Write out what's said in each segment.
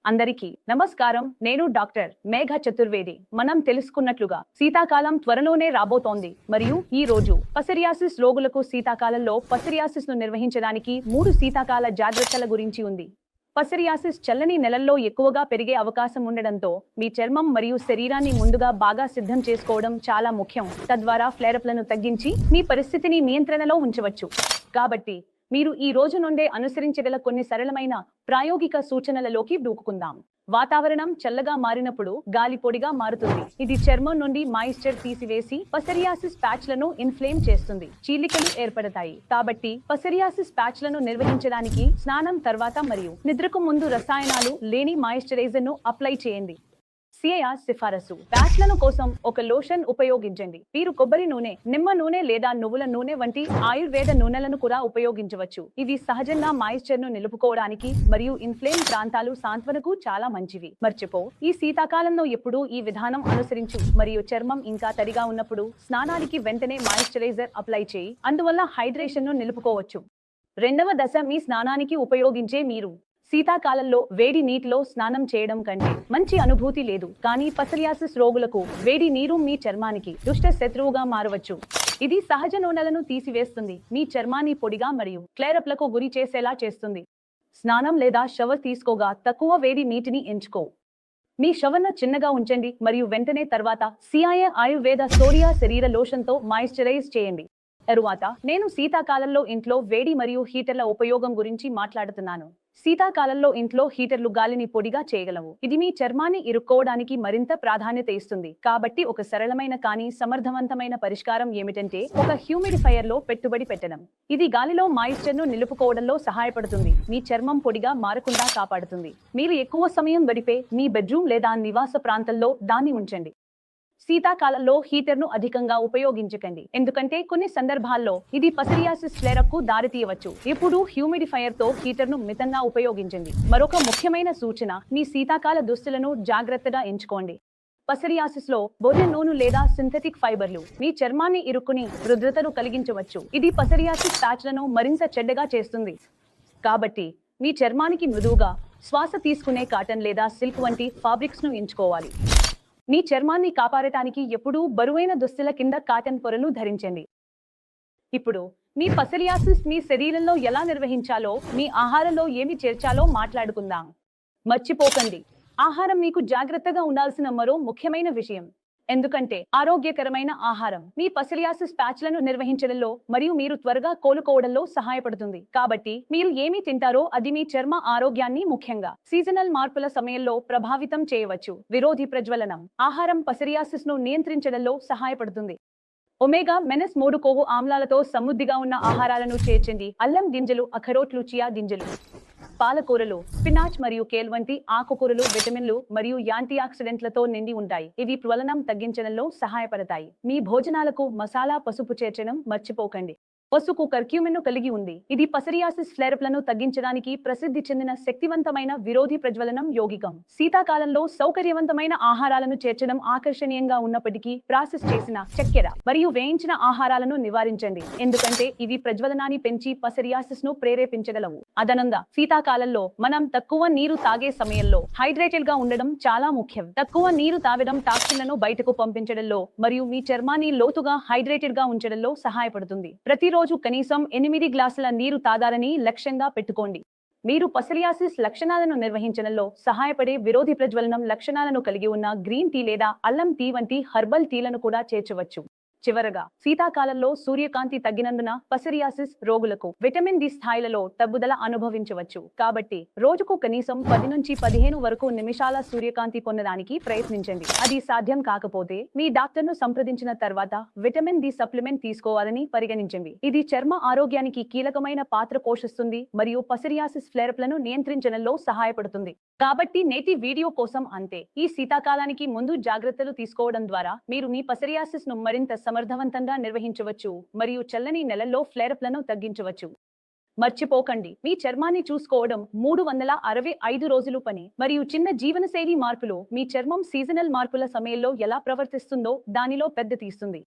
అందరికీ నమస్కారం. నేను డాక్టర్ మేఘ చతుర్వేది. మనం తెలుసుకున్నట్లుగా శీతాకాలం త్వరలోనే రాబోతోంది మరియు ఈ రోజు పసరియాసిస్ రోగులకు శీతాకాలంలో పసరియాసిస్ ను నిర్వహించడానికి 3 శీతాకాల జాగ్రత్తల గురించి ఉంది. పసరియాసిస్ చల్లని నెలల్లో ఎక్కువగా పెరిగే అవకాశం ఉండడంతో మీ చర్మం మరియు శరీరాన్ని ముందుగా బాగా సిద్ధం చేసుకోవడం చాలా ముఖ్యం. తద్వారా ఫ్లేరప్లను తగ్గించి మీ పరిస్థితిని నియంత్రణలో ఉంచవచ్చు. కాబట్టి మీరు ఈ రోజు నుండే అనుసరించగల కొన్ని సరళమైన ప్రాయోగిక సూచనలలోకి దూకుకుందాం. వాతావరణం చల్లగా మారినప్పుడు గాలి పొడిగా మారుతుంది. ఇది చర్మం నుండి మాయిశ్చర్ తీసివేసి పసరియాసిస్ ప్యాచ్లను ఇన్ఫ్లేమ్ చేస్తుంది. చీలికలు ఏర్పడతాయి. కాబట్టి పసరియాసిస్ ప్యాచ్లను నిర్వహించడానికి స్నానం తర్వాత మరియు నిద్రకు ముందు రసాయనాలు లేని మాయిశ్చరైజర్ ను అప్లై చేయండి. సిఐఆర్ సిఫారసు ప్యాచ్లను కోసం ఒక లోషన్ ఉపయోగించండి. మీరు కొబ్బరి నూనె, నిమ్మ నూనె లేదా నువ్వుల నూనె వంటి ఆయుర్వేద నూనెలను కూడా ఉపయోగించవచ్చు. ఇవి సహజంగా మాయిశ్చర్ ను నిలుపుకోవడానికి మరియు ఇన్ఫ్లేమ్ ప్రాంతాలు సాంత్వనకు చాలా మంచివి. మర్చిపో, ఈ శీతాకాలంలో ఎప్పుడూ ఈ విధానం అనుసరించు మరియు చర్మం ఇంకా తడిగా ఉన్నప్పుడు స్నానానికి వెంటనే మాయిశ్చరైజర్ అప్లై చేయి. అందువల్ల హైడ్రేషన్ ను నిలుపుకోవచ్చు. రెండవ దశ మీ స్నానానికి ఉపయోగించే నీరు. శీతాకాలంలో వేడి నీటిలో స్నానం చేయడం కంటే మంచి అనుభూతి లేదు. కానీ పసరియాసిస్ రోగులకు వేడి నీరు మీ చర్మానికి దుష్ట శత్రువుగా మారవచ్చు. ఇది సహజ నూనెలను తీసివేస్తుంది, మీ చర్మాన్ని పొడిగా మరియు క్లేరప్లకు గురి చేసేలా చేస్తుంది. స్నానం లేదా షవర్ తీసుకోగా తక్కువ వేడి నీటిని ఎంచుకో. మీ షవర్ను చిన్నగా ఉంచండి మరియు వెంటనే తర్వాత సిఐఆర్ ఆయుర్వేద సోరియా శరీర లోషన్తో మాయిశ్చరైజ్ చేయండి. తరువాత నేను శీతాకాలంలో ఇంట్లో వేడి మరియు హీటర్ల ఉపయోగం గురించి మాట్లాడుతున్నాను. శీతాకాలంలో ఇంట్లో హీటర్లు గాలిని పొడిగా చేయగలవు. ఇది మీ చర్మాన్ని ఇరుక్కోవడానికి మరింత ప్రాధాన్యత ఇస్తుంది. కాబట్టి ఒక సరళమైన కానీ సమర్థవంతమైన పరిష్కారం ఏమిటంటే ఒక హ్యూమిడిఫైయర్ లో పెట్టుబడి పెట్టడం. ఇది గాలిలో మాయిశ్చర్ ను నిలుపుకోవడంలో సహాయపడుతుంది, మీ చర్మం పొడిగా మారకుండా కాపాడుతుంది. మీరు ఎక్కువ సమయం గడిపే మీ బెడ్రూమ్ లేదా నివాస ప్రాంతంలో దాన్ని ఉంచండి. శీతాకాలంలో హీటర్ను అధికంగా ఉపయోగించకండి, ఎందుకంటే కొన్ని సందర్భాల్లో ఇది పసరియాసిస్ ఫ్లేరప్కు దారితీయవచ్చు. ఇప్పుడు హ్యూమిడిఫైయర్ తో హీటర్ను మితంగా ఉపయోగించండి. మరొక ముఖ్యమైన సూచన, మీ శీతాకాల దుస్తులను జాగ్రత్తగా ఎంచుకోండి. పసరియాసిస్ లో బొర్రె నూనె లేదా సింథటిక్ ఫైబర్లు మీ చర్మాన్ని ఇరుక్కుని రుద్రతను కలిగించవచ్చు. ఇది పసరియాసిస్ ప్యాచ్లను మరింత చెడ్డగా చేస్తుంది. కాబట్టి మీ చర్మానికి మృదువుగా శ్వాస తీసుకునే కాటన్ లేదా సిల్క్ వంటి ఫాబ్రిక్స్ ను ఎంచుకోవాలి. మీ చర్మాన్ని కాపాడటానికి ఎప్పుడూ బరువైన దుస్తుల కింద కాటన్ పొరలు ధరించండి. ఇప్పుడు మీ పసరియాసిస్ మీ శరీరంలో ఎలా నిర్వహించాలో, మీ ఆహారంలో ఏమి చేర్చాలో మాట్లాడుకుందాం. మర్చిపోకండి, ఆహారం మీకు జాగ్రత్తగా ఉండాల్సిన మరో ముఖ్యమైన విషయం. ఎందుకంటే ఆరోగ్యకరమైన ఆహారం మీ పసరియాసిస్ ప్యాచ్లను నిర్వహించడంలో మరియు మీరు త్వరగా కోలుకోవడంలో సహాయపడుతుంది. కాబట్టి మీరు ఏమి తింటారో అది మీ చర్మ ఆరోగ్యాన్ని, ముఖ్యంగా సీజనల్ మార్పుల సమయంలో ప్రభావితం చేయవచ్చు. విరోధి ప్రజ్వలనం ఆహారం పసరియాసిస్ ను నియంత్రించడంలో సహాయపడుతుంది. ఒమేగా మెనస్ 3 కొవ్వు ఆమ్లాలతో సమృద్ధిగా ఉన్న ఆహారాలను చేర్చండి. అల్లం గింజలు, అఖరోట్లు, చియా గింజలు, పాలకూరలు, స్పినాచ్ మరియు కేల్ వంటి ఆకుకూరలు విటమిన్లు మరియు యాంటీ ఆక్సిడెంట్లతో నిండి ఉంటాయి. ఇవి జ్వలనం తగ్గించడంలో సహాయపడతాయి. మీ భోజనాలకు మసాలా పసుపు చేర్చడం మర్చిపోకండి. పసుపు కర్క్యూమిన్ ను కలిగి ఉంది. ఇది పసరియాసిస్ ఫ్లేరప్లను తగ్గించడానికి ప్రసిద్ధి చెందిన శక్తివంతమైన విరోధి ప్రజ్వలనం యౌగికం. శీతాకాలంలో సౌకర్యవంతమైన ఆహారాలను చేర్చడం ఆకర్షణీయంగా ఉన్నప్పటికీ ప్రాసెస్ చేసిన చక్కెర మరియు వేయించిన ఆహారాలను నివారించండి, ఎందుకంటే ఇవి ప్రజ్వలనాన్ని పెంచి పసరియాసిస్ ను ప్రేరేపించగలవు. అదనంగా శీతాకాలంలో మనం తక్కువ నీరు తాగే సమయంలో హైడ్రేటెడ్ గా ఉండడం చాలా ముఖ్యం. తక్కువ నీరు తాగడం టాక్సిన్లను బయటకు పంపించడంలో మరియు మీ చర్మాన్ని లోతుగా హైడ్రేటెడ్ గా ఉంచడంలో సహాయపడుతుంది. ప్రతిరోజు కనీసం 8 గ్లాసుల నీరు తాగాలని లక్ష్యంగా పెట్టుకోండి. మీరు పసరియాసిస్ లక్షణాలను నిర్వహించడంలో సహాయపడే విరోధి ప్రజ్వలనం లక్షణాలను కలిగి ఉన్న గ్రీన్ టీ లేదా అల్లం టీ వంటి హర్బల్ టీలను కూడా చేర్చవచ్చు. చివరగా, శీతాకాలంలో సూర్యకాంతి తగ్గినందున పసరియాసిస్ రోగులకు విటమిన్ డి స్థాయిలలో తగ్గుదల అనుభవించవచ్చు. కాబట్టి రోజుకు కనీసం 10 నుంచి 15 వరకు నిమిషాల సూర్యకాంతి పొందడానికి ప్రయత్నించండి. అది సాధ్యం కాకపోతే మీ డాక్టర్ను సంప్రదించిన తర్వాత విటమిన్ డి సప్లిమెంట్ తీసుకోవాలని పరిగణించండి. ఇది చర్మ ఆరోగ్యానికి కీలకమైన పాత్ర పోషిస్తుంది మరియు పసరియాసిస్ ఫ్లేరప్లను నియంత్రించడంలో సహాయపడుతుంది. కాబట్టి నేటి వీడియో కోసం అంతే. ఈ శీతాకాలానికి ముందు జాగ్రత్తలు తీసుకోవడం ద్వారా మీరు మీ పసరియాసిస్ ను మరింత సమర్థవంతంగా నిర్వహించవచ్చు మరియు చల్లని నెలల్లో ఫ్లేరప్లను తగ్గించవచ్చు. మర్చిపోకండి, మీ చర్మాన్ని చూసుకోవడం 365 రోజులు పని మరియు చిన్న జీవనశైలి మార్పులు మీ చర్మం సీజనల్ మార్పుల సమయంలో ఎలా ప్రవర్తిస్తుందో దానిలో పెద్ద తీస్తుంది.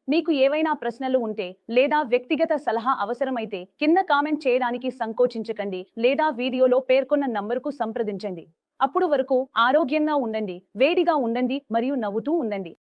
మీకు ఏవైనా ప్రశ్నలు ఉంటే లేదా వ్యక్తిగత సలహా అవసరమైతే కింద కామెంట్ చేయడానికి సంకోచించకండి లేదా వీడియోలో పేర్కొన్న నంబరుకు సంప్రదించండి. అప్పుడు వరకు ఆరోగ్యంగా ఉండండి, వేడిగా ఉండండి మరియు నవ్వుతూ ఉండండి.